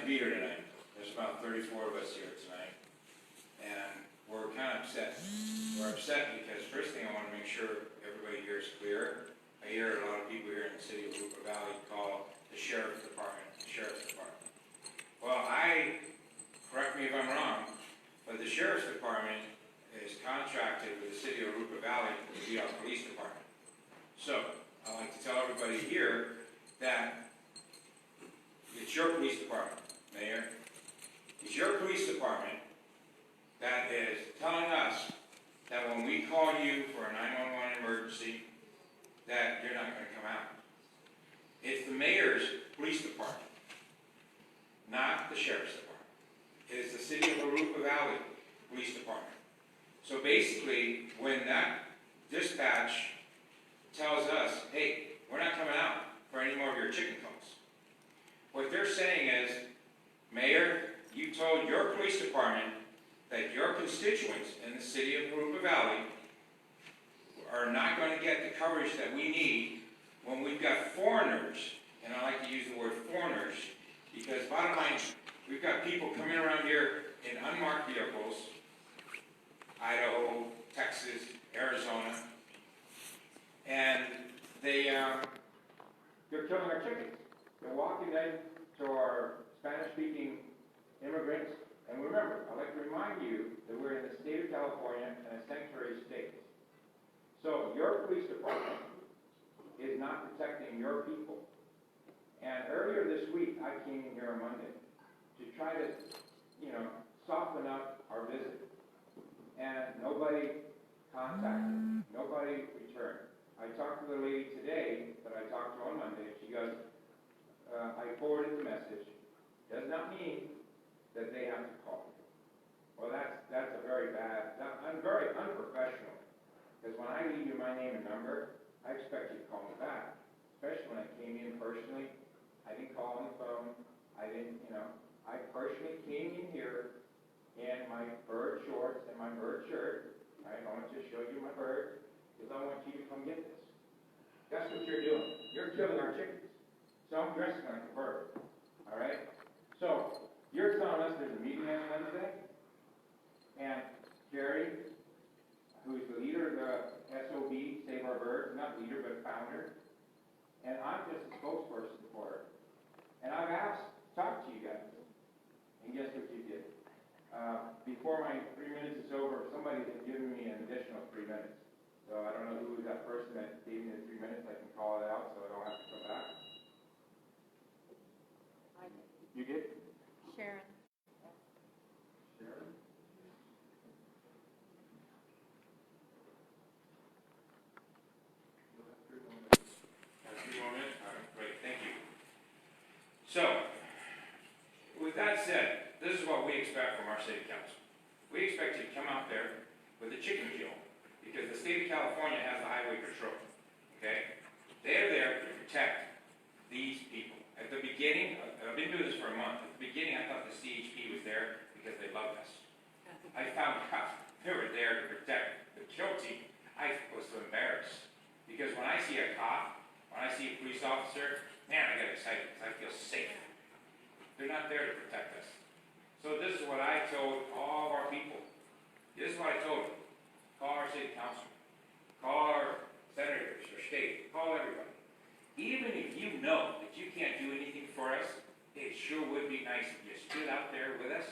be here tonight. There's about 34 of us here tonight, and we're kind of upset. We're upset because first thing I want to make sure everybody here is clear. I hear a lot of people here in the city of Jurupa Valley call the sheriff's department the sheriff's department. Well, correct me if I'm wrong, but the sheriff's department is contracted with the city of Jurupa Valley to be our police department. So, I like to tell everybody here that it's your police department, Mayor. It's your police department that is telling us that when we call you for a 911 emergency, that you're not going to come out. It's the mayor's police department, not the sheriff's department. It is the city of Jurupa Valley Police Department. So basically, when that dispatch tells us, hey, we're not coming out for any more of your chicken calls, what they're saying is, Mayor, you told your police department that your constituents in the city of Jurupa Valley are not going to get the coverage that we need when we've got foreigners, and I like to use the word foreigners, because bottom line, we've got people coming around here in unmarked vehicles, Idaho, Texas, Arizona, and they're killing our chickens. They're walking into our Spanish-speaking immigrants, and remember, I'd like to remind you that we're in the state of California and a sanctuary state. So your police department is not protecting your people. And earlier this week, I came in here on Monday to try to, soften up our visit. And nobody contacted, nobody returned. I talked to the lady today that I talked to on Monday. She goes, I forwarded the message. Does not mean that they have to call you. Well, that's a very bad, I'm very unprofessional. Because when I leave you my name and number, I expect you to call me back. Especially when I came in personally. I didn't call on the phone. I personally came in here in my bird shorts and my bird shirt. Right? I want to show you my bird because I want you to come get this. That's what you're doing. You're killing our chickens. So I'm dressing like a bird. All right? So you're telling us there's a meeting on Wednesday, and Jerry, who's the leader of the SOB, Save Our Birds, not leader, but founder, and I'm just a spokesperson for her. And I've talked to you guys, and guess what you did? Before my 3 minutes is over, somebody has given me an additional 3 minutes. So I don't know who was that person that gave me the 3 minutes. I can call it out so I don't have to come back. You did? Sharon. Sharon? So, with that said, this is what we expect from our city council. We expect you to come out there with a chicken kill, because the state of California has the highway patrol, okay? They're there to protect these people. At the beginning, I've been doing this for a month. At the beginning, I thought the CHP was there because they loved us. I found out they were there to protect the kill team. I was so embarrassed, because when I see a cop, when I see a police officer, man, I get excited because I feel safe. They're not there to protect us. So this is what I told all of our people. This is what I told them. Call our city council. Call our senators or state. Call everybody. Even if you know that you can't do anything for us, it sure would be nice if you stood out there with us.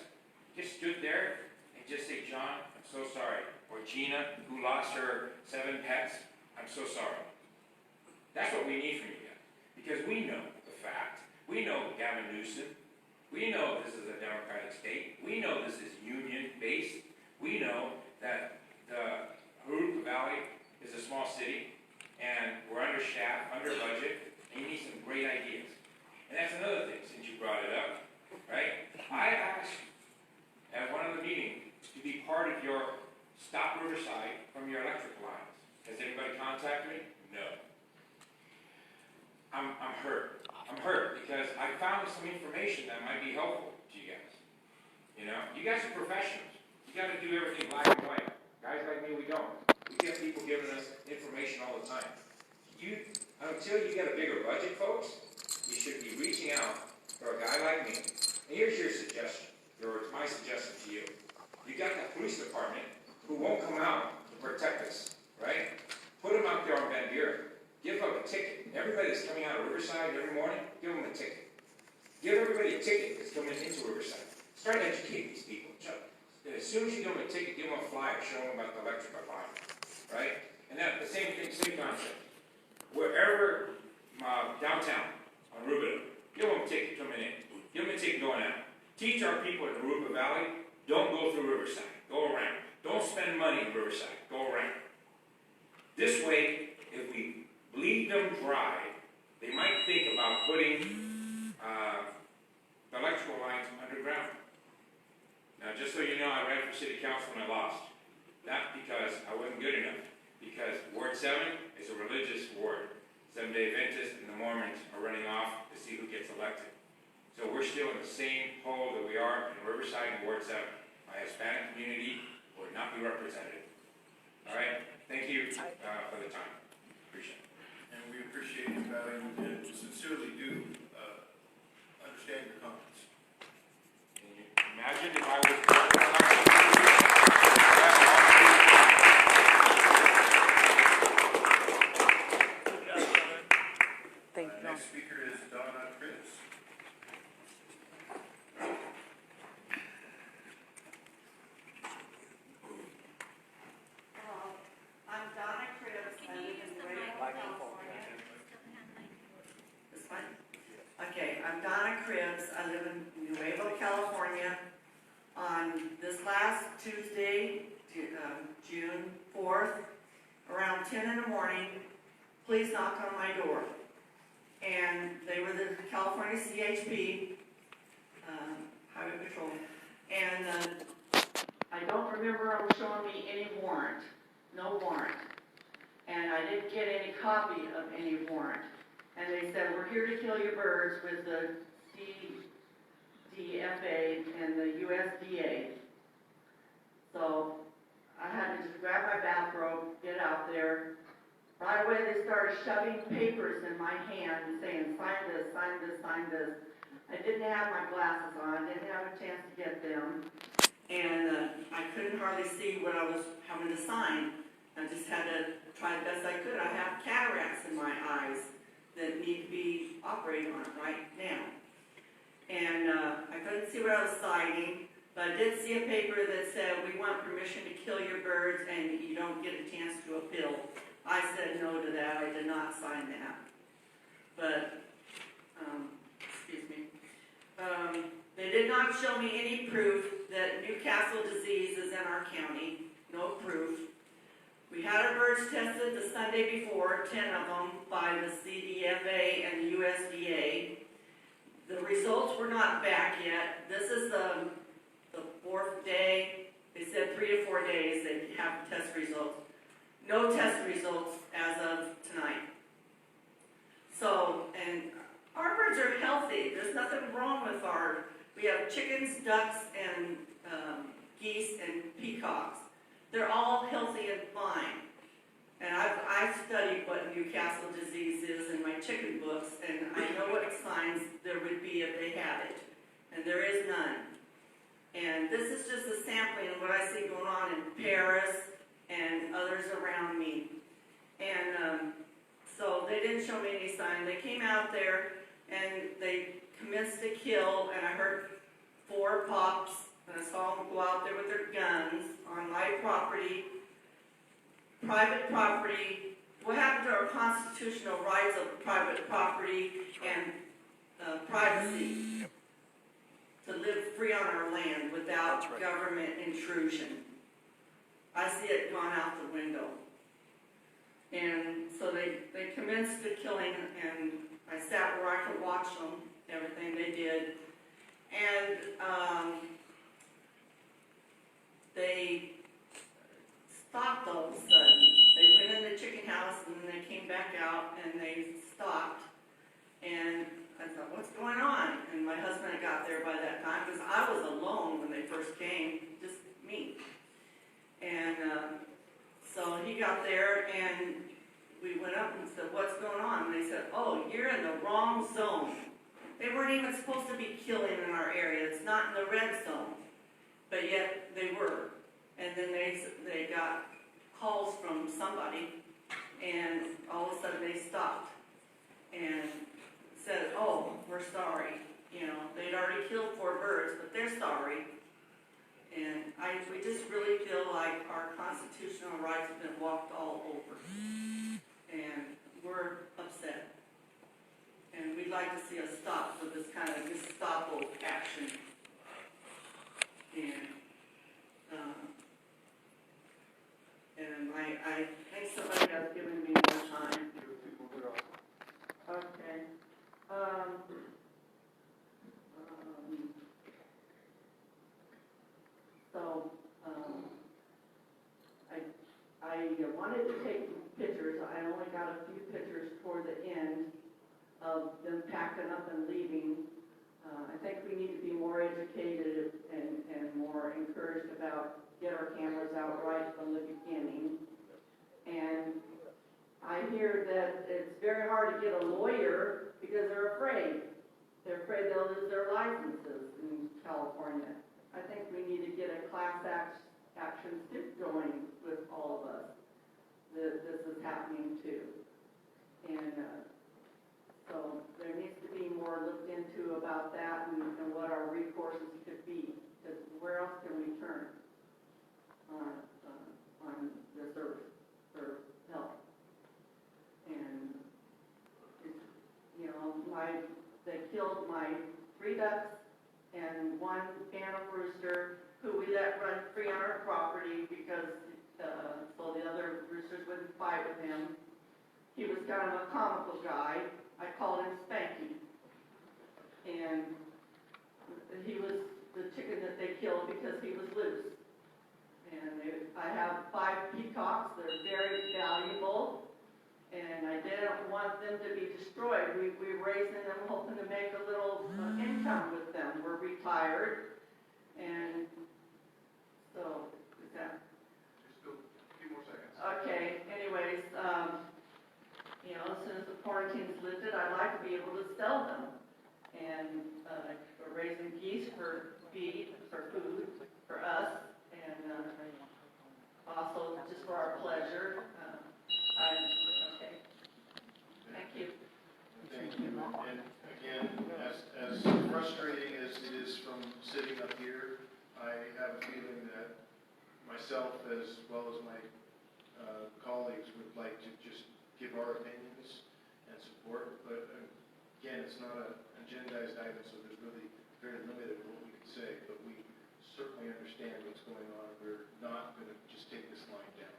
Just stood there and just say, John, I'm so sorry. Or Gina, who lost her 7 pets, I'm so sorry. That's what we need from you guys. Because we know the fact. We know Gavin Newsom. We know this is a Democratic state. We know this is union-based. We know that the Jurupa Valley is a small city, and we're understaffed, under budget, and you need some great ideas. And that's another thing, since you brought it up, right? I asked at one of the meetings to be part of your Stop Riverside from your electric lines. Has anybody contacted me? No. I'm hurt. I'm hurt because I found some information that might be helpful to you guys. You guys are professionals. You got to do everything black and white. Guys like me, we don't. We get people giving us information all the time. Until you get a bigger budget, folks, you should be reaching out for a guy like me And here's your suggestion, or it's my suggestion to you. You got the police department who won't come out to protect us, right? Put them out there on Van Buren. Give them a ticket. Everybody that's coming out of Riverside every morning, give them a ticket. Give everybody a ticket that's coming into Riverside. Start to educate these people. As soon as you give them a ticket, give them a flyer, show them about the electric line, right? And that the same thing, same concept. Wherever downtown on Rubin, give them a ticket coming in. Give them a ticket going out. Teach our people in the Jurupa Valley, don't go through Riverside. Go around. Don't spend money in Riverside. Go around. This way, if we bleed them dry, they might think about putting the electrical lines underground. Now, just so you know, I ran for city council and I lost. Not because I wasn't good enough. Because Ward 7 is a religious ward. Seventh-day Adventists and the Mormons are running off to see who gets elected. So we're still in the same hole that we are in Riverside and Ward 7. My Hispanic community would not be represented. All right? Thank you for the time. Appreciate it. And we appreciate your value and sincerely do understand your comments. Can you imagine if I was... Thank you. Next speaker is Donna Chris. I'm Donna Cribbs. I live in Jurupa, California. This one? Okay, I'm Donna Cribbs. I live in Jurupa, California. On this last Tuesday, June 4th, around 10 in the morning, police knocked on my door. And they were the California CHP, Highway Patrol. And I don't remember them showing me any warrant. No warrant. And I didn't get any copy of any warrant. And they said, we're here to kill your birds with the DFA and the USDA. So I had to just grab my bathrobe, get out there. Right away they started shoving papers in my hand and saying, sign this, sign this, sign this. I didn't have my glasses on, I didn't have a chance to get them. And I couldn't hardly see what I was having to sign. I just had to try the best I could. I have cataracts in my eyes that need to be operated on right now. And I couldn't see what I was signing, but I did see a paper that said, we want permission to kill your birds and you don't get a chance to appeal. I said no to that. I did not sign that. But, excuse me. They did not show me any proof that Newcastle disease is in our county. No proof. We had our birds tested the Sunday before, 10 of them, by the CDFA and the USDA. The results were not back yet. This is the fourth day. They said 3 to 4 days they'd have test results. No test results as of tonight. So, and our birds are healthy. There's nothing wrong with we have chickens, ducks, and geese, and peacocks. They're all healthy and fine. And I've studied what Newcastle disease is in my chicken books, and I know what signs there would be if they had it. And there is none. And this is just a sampling of what I see going on in Paris and others around me. And so they didn't show me any sign. They came out there and they commenced to kill, and I heard 4 pops, and I saw them go out there with their guns on my property, private property. What happened to our constitutional rights of private property and privacy to live free on our land without government intrusion? I see it gone out the window. And so they commenced the killing, and I sat where I could watch them, everything they did. And they stopped all of a sudden. They went in the chicken house, and then they came back out, and they stopped. And I thought, what's going on? And my husband had got there by that time, because I was alone when they first came, just me. And so he got there, and we went up and said, what's going on? And they said, oh, you're in the wrong zone. They weren't even supposed to be killing in our area. It's not in the red zone, but yet they were. And then they got calls from somebody, and all of a sudden they stopped and said, "Oh, we're sorry." You know, they'd already killed 4 birds, but they're sorry. And we just really feel like our constitutional rights have been walked all over. And we're upset. And we'd like to see a stop for this kind of Gestapo action. And I think somebody has given me more time. Okay. I wanted to take pictures. I only got a few pictures toward the end of them packing up and leaving. I think we need to be more educated and more encouraged about get our cameras out right from the beginning. And I hear that it's very hard to get a lawyer because they're afraid. They're afraid they'll lose their licenses in California. I think we need to get a class action suit going with all of us. This is happening too. And so there needs to be more looked into about that and what our recourses could be. Because where else can we turn on this earth for help? And it's, you know, they killed my 3 ducks and 1 phantom rooster who we let run free on our property because so the other roosters wouldn't fight with him. He was kind of a comical guy. I called him Spanky. And he was the chicken that they killed because he was loose. And I have 5 peacocks. They're very valuable. And I didn't want them to be destroyed. We're raising them, hoping to make a little income with them. We're retired. And so, is that? Just a few more seconds. Okay, anyways, you know, as soon as the quarantine's lifted, I'd like to be able to sell them. And we're raising geese for feed, for food, for us, and also just for our pleasure. Okay. Thank you. Thank you. And again, as frustrating as it is from sitting up here, I have a feeling that myself as well as my colleagues would like to just give our opinions and support. But again, it's not an agendized item, so there's really very limited what we can say. But we certainly understand what's going on. We're not going to just take this line down.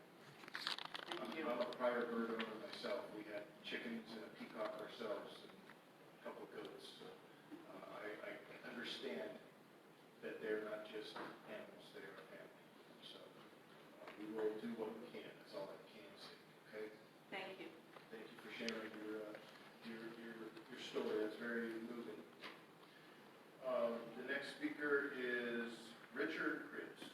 I'm a prior bird owner myself. We had chickens and a peacock ourselves and a couple of goats. So, I understand that they're not just animals, they are family. So we will do what we can. That's all I can say. Okay? Thank you. Thank you for sharing your story. That's very moving. The next speaker is Richard Kritz.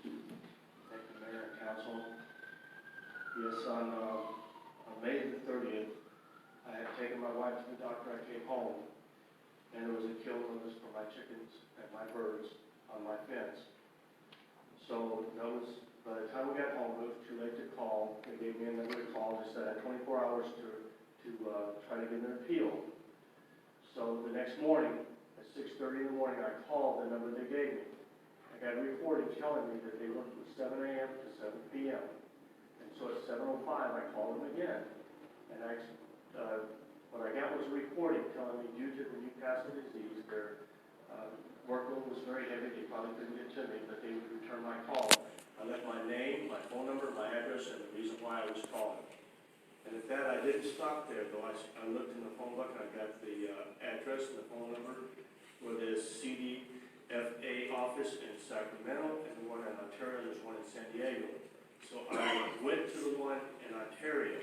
Thank you, Mayor and Council. Yes, on May the 30th, I had taken my wife to the doctor. I came home, and there was a kill notice for my chickens and my birds on my fence. So by the time we got home, it was too late to call. They gave me a number to call. They said I had 24 hours to try to get an appeal. So the next morning, at 6:30 in the morning, I called the number they gave me. I got a reporting telling me that they worked from 7 a.m. to 7 p.m. And so at 7:05, I called them again. And what I got was a reporting telling me due to the Newcastle disease, their workload was very heavy. They probably couldn't get to me, but they would return my call. I left my name, my phone number, my address, and the reason why I was calling. And at that, I didn't stop there, though. I looked in the phone book, and I got the address and the phone number for the CDFA office in Sacramento, and the one in Ontario. There's one in San Diego. So I went to the one in Ontario,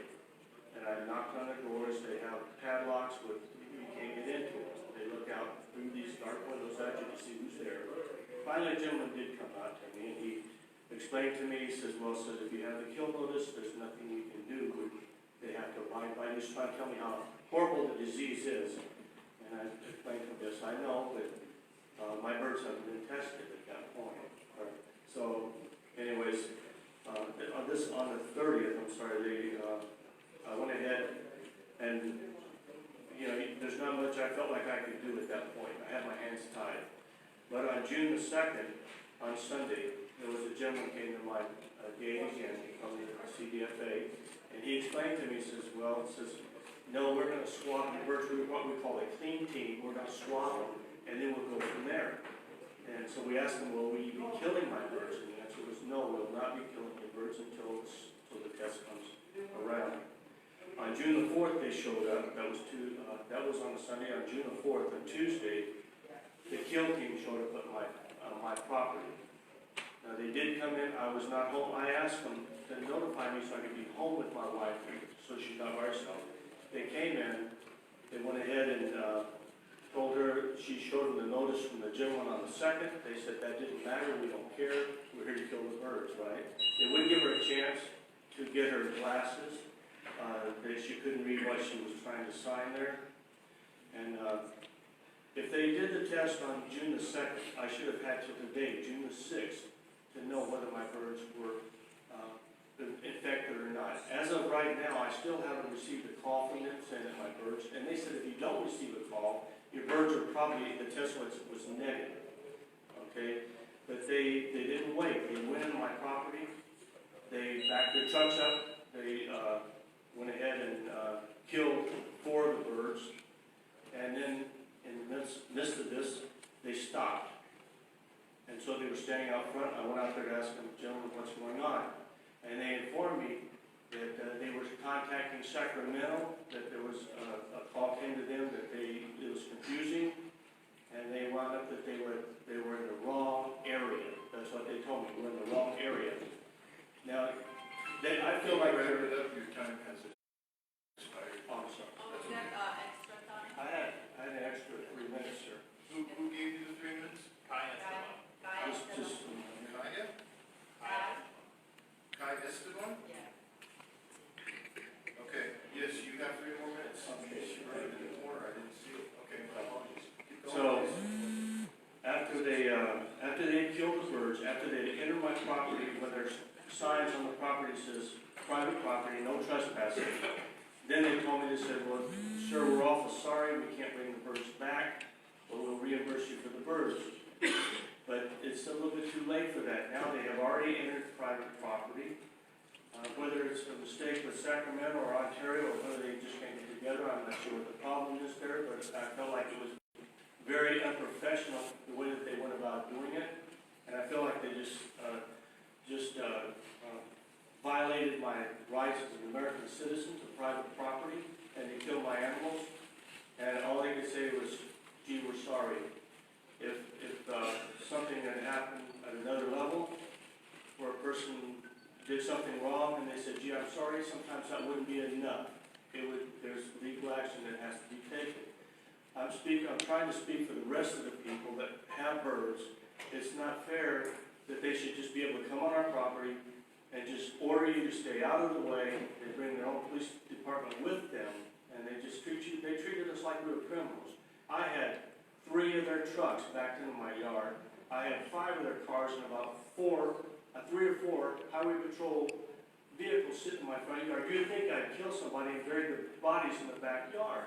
and I knocked on the doors. They have padlocks with you can't get into them. They look out through these dark windows at you to see who's there. Finally, a gentleman did come out to me, and he explained to me, he says, well, says, if you have the kill notice, there's nothing you can do. They have to abide by, just trying to tell me how horrible the disease is. And I explained to him, yes, I know, but my birds haven't been tested at that point. So, anyways, on the 30th, I'm sorry, I went ahead and, you know, there's not much I felt like I could do at that point. I had my hands tied. But on June the 2nd, on Sunday, there was a gentleman came to my gate again from the CDFA, and he explained to me, he says, well, it says, no, we're going to swab the birds, what we call a clean team, we're going to swab them, and then we'll go from there. And so we asked him, well, will you be killing my birds? And the answer was, no, we'll not be killing your birds until the test comes around. On June the 4th, they showed up. That was on a Sunday. On June the 4th, on Tuesday, the kill team showed up at my property. Now, they did come in. I was not home. I asked them to notify me so I could be home with my wife so she's not by herself. They came in. They went ahead and told her, she showed them the notice from the gentleman on the 2nd. They said that didn't matter. We don't care. We're here to kill the birds, right? They wouldn't give her a chance to get her glasses. She couldn't read what she was trying to sign there. And if they did the test on June the 2nd, I should have had till today, June the 6th, to know whether my birds were infected or not. As of right now, I still haven't received a call from them saying that my birds, and they said if you don't receive a call, your birds are probably, the test was negative. Okay? But they didn't wait. They went into my property. They backed their trucks up. They went ahead and killed 4 of the birds. And then in the midst of this, they stopped. And so they were standing out front. I went out there to ask them, gentlemen, what's going on? And they informed me that they were contacting Sacramento, that there was a call came to them that it was confusing, and they wound up that they were in the wrong area. That's what they told me. We're in the wrong area. Now, I feel like wrap it up. Your time has expired. Oh, I'm sorry. Oh, is that extra time? I had an extra 3 minutes, sir. Who gave you the 3 minutes? Kaya Just Kaya? Kai Esteban? Yeah. Okay, yes, you have 3 more minutes. Okay. She wrote it in order, I didn't see it. Okay, my apologies. Keep going. So, after they killed the birds, after they entered my property, where there's signs on the property that says private property, no trespassing, then they told me, they said, well, sir, we're awful sorry, we can't bring the birds back, but we'll reimburse you for the birds. But it's a little bit too late for that. Now they have already entered private property. Whether it's a mistake with Sacramento or Ontario, or whether they just can't get together, I'm not sure what the problem is there, but I felt like it was very unprofessional the way that they went about doing it. And I feel like they just violated my rights as an American citizen to private property, and they killed my animals. And all they could say was, gee, we're sorry. If something had happened at another level, where a person did something wrong and they said, gee, I'm sorry, sometimes that wouldn't be enough. There's legal action that has to be taken. I'm trying to speak for the rest of the people that have birds. It's not fair that they should just be able to come on our property and just order you to stay out of the way. They bring their own police department with them, and they just treated us like we were criminals. I had 3 of their trucks backed into my yard. I had 5 of their cars and about 3 or 4 highway patrol vehicles sitting in my front yard. You'd think I'd kill somebody and bury their bodies in the backyard.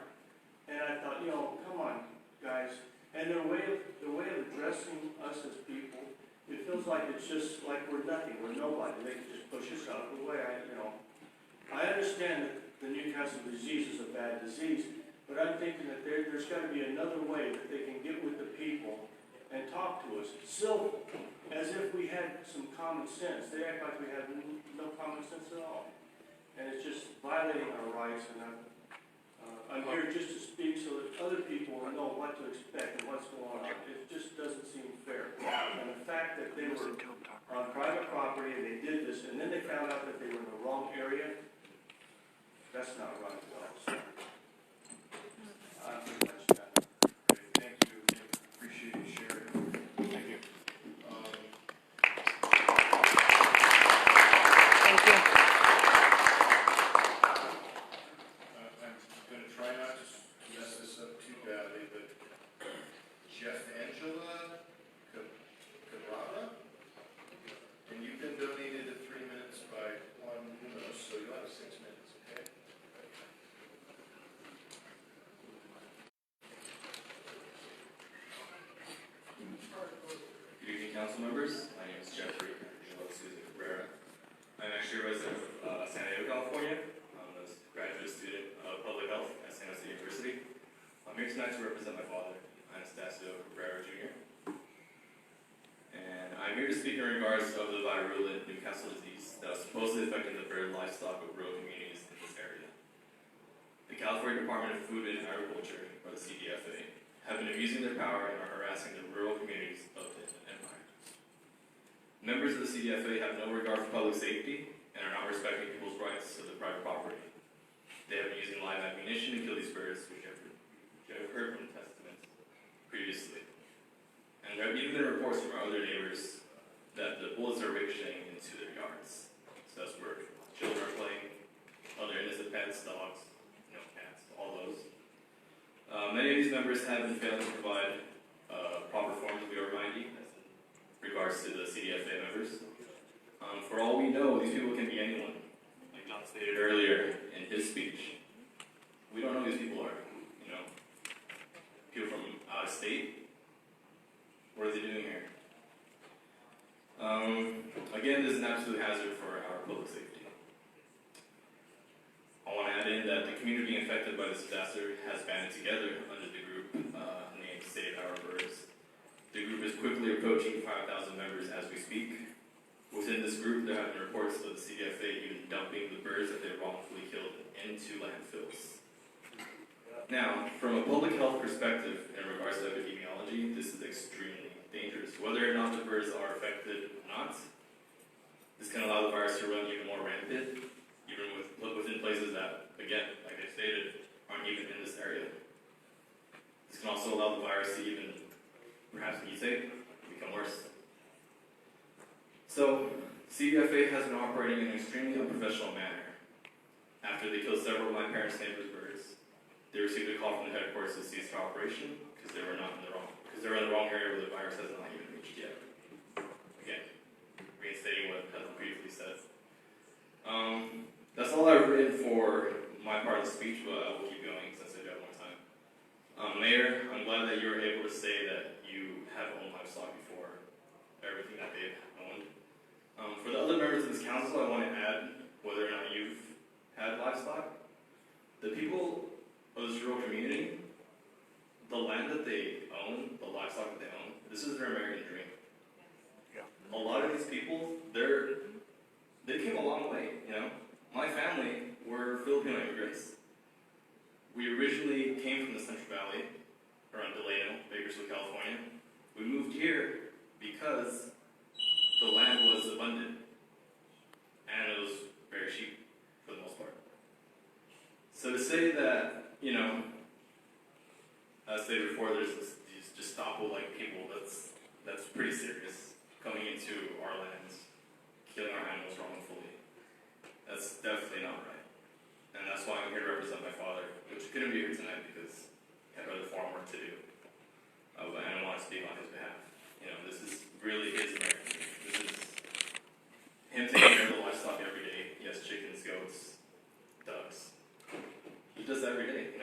And I thought, come on, guys. And their way of addressing us as people, it feels like it's just like we're nothing, we're nobody. They can just push us out of the way. I understand that the Newcastle disease is a bad disease, but I'm thinking that there's got to be another way that they can get with the people and talk to us. Civil, as if we had some common sense. They act like we have no common sense at all. And it's just violating our rights, and I'm here just to speak so that other people will know what to expect and what's going on. It just doesn't seem fair. And the fact that they were on private property and they did this, and then they found out that they were in the wrong area, that's not right at all. So, I'm pretty much done. Thank you. Appreciate you sharing. Thank you. I'm here tonight to represent my father, Anastasio Cabrera Jr. And I'm here to speak in regards of the virulent Newcastle disease that was supposedly affecting the bird livestock of rural communities in this area. The California Department of Food and Agriculture, or the CDFA, have been abusing their power and are harassing the rural communities of the empire. Members of the CDFA have no regard for public safety and are not respecting people's rights to their private property. They have been using live ammunition to kill these birds, which you have heard from testaments previously. And there have even been reports from our other neighbors that the bullets are ricocheting into their yards. So that's where children are playing, other innocent pets, dogs, cats, all those. Many of these members have been failing to provide proper forms of your ID as in regards to the CDFA members. For all we know, these people can be anyone. Like John stated earlier in his speech, we don't know who these people are. People from out of state. What are they doing here? Again, this is an absolute hazard for our public safety. I want to add in that the community being affected by this disaster has banded together under the group named Save Our Birds. The group is quickly approaching 5,000 members as we speak. Within this group, there have been reports of the CDFA even dumping the birds that they wrongfully killed into landfills. Now, from a public health perspective, in regards to epidemiology, this is extremely dangerous. Whether or not the birds are affected or not, this can allow the virus to run even more rampant, even within places that, again, like I stated, aren't even in this area. This can also allow the virus to even, perhaps mutate, become worse. So, CDFA has been operating in an extremely unprofessional manner. After they killed several of my parents' neighbors' birds, they received a call from the headquarters to cease their operation because they were in the wrong area where the virus has not even reached yet. Again, reinstating what has been previously said. That's all I've written for my part of the speech, but I will keep going since I do have more time. Mayor, I'm glad that you were able to say that you have owned livestock before everything that they've owned. For the other members of this council, I want to add whether or not you've had livestock. The people of this rural community, the land that they own, the livestock that they own, this is their American dream. Yeah. A lot of these people, they came a long way, My family were Filipino immigrants. We originally came from the Central Valley, around Delano, Bakersfield, California. We moved here because the land was abundant, and it was very cheap for the most part. So to say that, as I stated before, there's these Gestapo-like people, that's pretty serious, coming into our lands, killing our animals wrongfully. That's definitely not right. And that's why I'm here to represent my father, which couldn't be here tonight because he had other farm work to do. But I don't want to speak on his behalf. This is really his American dream. This is him taking care of the livestock every day. He has chickens, goats, ducks. He does that every day,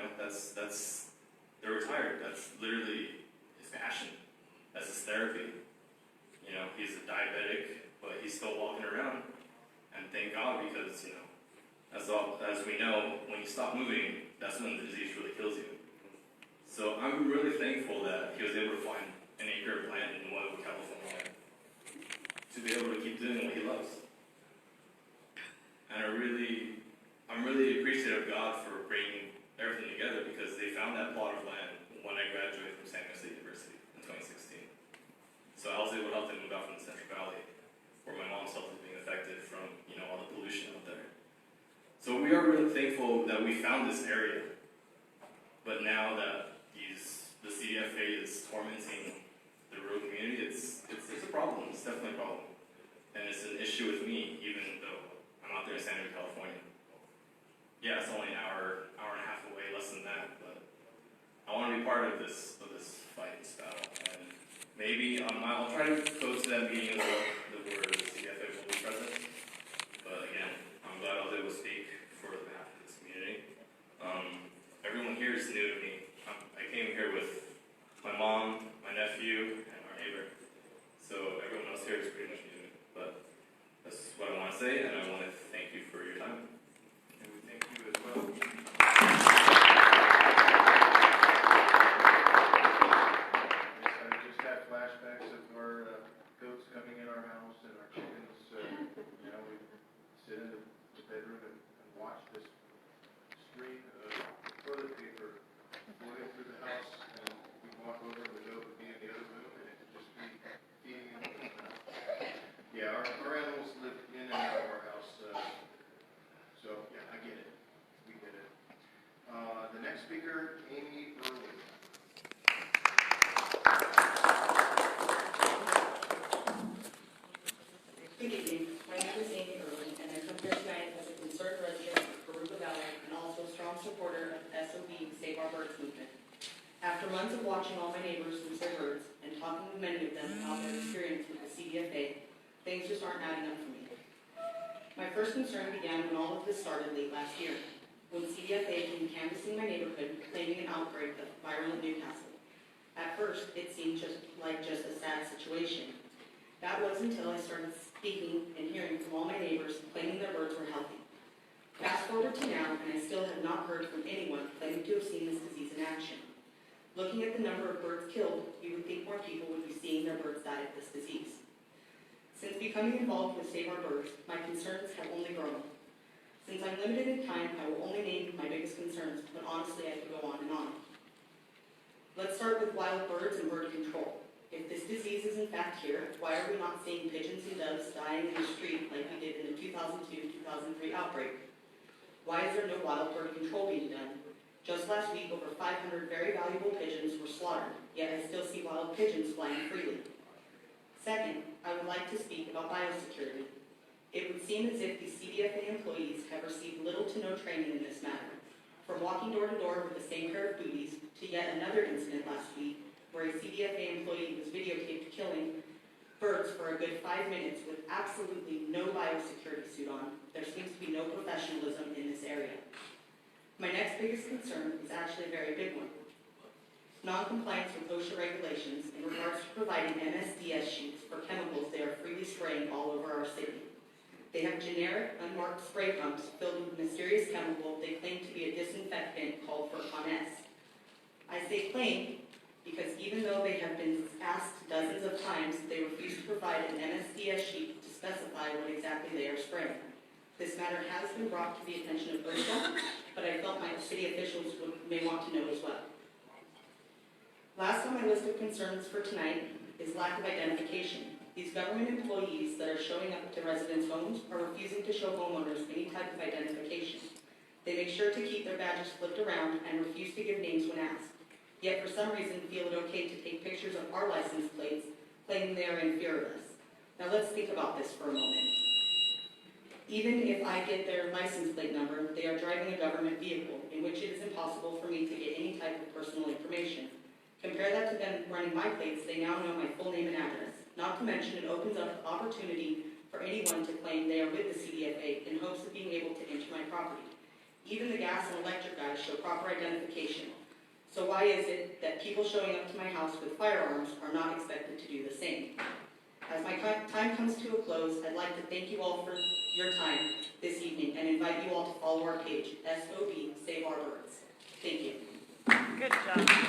they're retired. That's literally his passion. That's his therapy. He's a diabetic, but he's still walking around. And thank God, because, as we know, when you stop moving, that's when the disease really kills you. So I'm really thankful that he was able to find an acre of land in Nuevo, California to be able to keep doing what he loves. And I'm really appreciative of God for bringing everything together because they found that plot of land when I graduated from San Jose State University in 2016. So I was able to help them move out from the Central Valley, where my mom's health is being affected from, all the pollution out there. So we are really thankful that we found this area. But now that the CDFA is tormenting the rural community, it's a problem. It's definitely a problem. And it's an issue with me, even though I'm out there in San Jose, California. Yeah, it's only an hour and a half away, less than that, but I want to be part of this fight, this battle. And maybe I'll try to go to that meeting as well, where the CDFA will be present. But again, I'm glad I was able to speak for the behalf of this community. Everyone here is new to me. I came here with my mom, my nephew, and our neighbor. So everyone else here is pretty much new to me. But that's what I want to say, and I want to thank you for your time. And we thank you as well. Next speaker, Amy Irwin. Good evening, my name is Amy Irwin, and I come here tonight as a concerned resident of Jurupa Valley and also a strong supporter of SOB Save Our Birds movement. After months of watching all my neighbors lose their birds and talking with many of them about their experience with the CDFA, things just aren't adding up for me. My first concern began when all of this started late last year, when CDFA came canvassing my neighborhood claiming an outbreak of viral in Newcastle. At first, it seemed just a sad situation. That was until I started speaking and hearing from all my neighbors claiming their birds were healthy. Fast forward to now, and I still have not heard from anyone claiming to have seen this disease in action. Looking at the number of birds killed, you would think more people would be seeing their birds die of this disease. Since becoming involved with Save Our Birds, my concerns have only grown. Since I'm limited in time, I will only name my biggest concerns, but honestly I could go on and on. Let's start with wild birds and bird control. If this disease is in fact here, why are we not seeing pigeons and doves dying in the street like we did in the 2002-2003 outbreak? Why is there no wild bird control being done? Just last week, over 500 very valuable pigeons were slaughtered, yet I still see wild pigeons flying freely. Second, I would like to speak about biosecurity. It would seem as if the CDFA employees have received little to no training in this matter. From walking door to door with the same pair of booties, to yet another incident last week, where a CDFA employee was videotaped killing birds for a good 5 minutes with absolutely no biosecurity suit on. There seems to be no professionalism in this area. My next biggest concern is actually a very big one. Non-compliance with OSHA regulations in regards to providing MSDS sheets for chemicals they are freely spraying all over our city. They have generic, unmarked spray pumps filled with mysterious chemical they claim to be a disinfectant called Furcon-S. I say claim because even though they have been asked dozens of times, they refuse to provide an MSDS sheet to specify what exactly they are spraying. This matter has been brought to the attention of OSHA, but I felt my city officials may want to know as well. Last on my list of concerns for tonight is lack of identification. These government employees that are showing up to residents' homes are refusing to show homeowners any type of identification. They make sure to keep their badges flipped around and refuse to give names when asked, yet for some reason feel it okay to take pictures of our license plates, claiming they are in fear of us. Now let's think about this for a moment. Even if I get their license plate number, they are driving a government vehicle, in which it is impossible for me to get any type of personal information. Compare that to them running my plates, they now know my full name and address. Not to mention, it opens up the opportunity for anyone to claim they are with the CDFA in hopes of being able to enter my property. Even the gas and electric guys show proper identification. So why is it that people showing up to my house with firearms are not expected to do the same? As my time comes to a close, I'd like to thank you all for your time this evening and invite you all to follow our page, SOB Save Our Birds. Thank you. Good job.